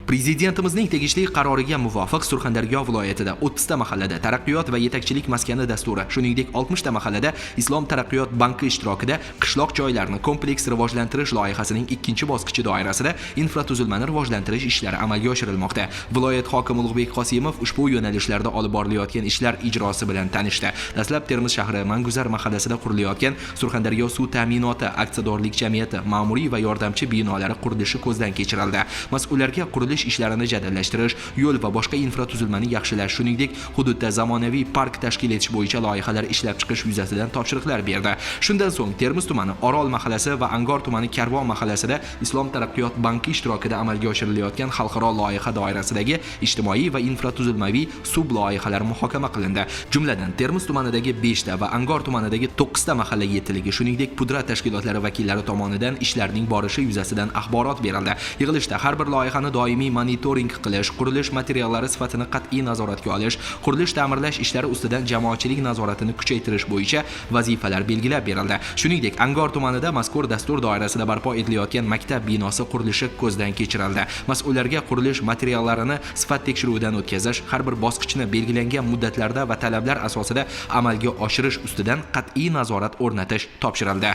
Prezidentimizning tegishli qaroriga muvofiq Surxondaryo viloyatida 30 ta mahallada taraqqiyot va yetakchilik maskani dasturi, shuningdek 60 ta mahallada Islom taraqqiyot banki ishtirokida qishloq joylarini kompleks rivojlantirish loyihasining ikkinchi bosqichi doirasida infratuzilmani rivojlantirish ishlari amalga oshirilmoqda. Viloyat hokimi Ulug'bek Qosimov ushbu yo'nalishlarda olib borilayotgan ishlar ijrosi bilan tanishdi. Dastlab Termiz shahri Manguzar mahallasida qurilayotgan Surxondaryo suv ta'minoti aksiyadorlik jamiyati ma'muriy va yordamchi binolari qurilishi ko'zdan kechirildi. Mas'ullarga qurilish ishlarini jadallashtirish, yo'l va boshqa infratuzilmani yaxshilash, shuningdek hududda zamonaviy park tashkil etish bo'yicha loyihalar ishlab chiqish yuzasidan topshiriqlar berdi. Shundan so'ng Termiz tumani Orol mahallasi va Angor tumani Karvon mahallasida Islom taraqqiyot banki ishtirokida amalga oshirilayotgan xalqaro loyiha doirasidagi ijtimoiy va infratuzilmaviy sub loyihalar muhokama qilindi. Jumladan Termiz tumanidagi 5 ta va Angor tumanidagi 9 ta mahalla yetiligi, shuningdek pudrat tashkilotlari vakillari tomonidan ishlarning borishi yuzasidan axborot berildi. Yig'ilishda har bir loyihani doimiy monitoring qilish, qurilish materiallari sifatini qat'iy nazoratga olish, qurilish ta'mirlash ishlari ustidan jamoatchilik nazoratini kuchaytirish bo'yicha vazifalar belgilab berildi. Shuningdek, Angor tumanida mazkur dastur doirasida barpo etilayotgan maktab binosi qurilishi ko'zdan kechirildi. Mas'ullarga qurilish materiallarini sifat tekshiruvidan o'tkazish, har bir bosqichni belgilangan muddatlarda va talablar asosida amalga oshirish ustidan qat'iy nazorat o'rnatish topshirildi.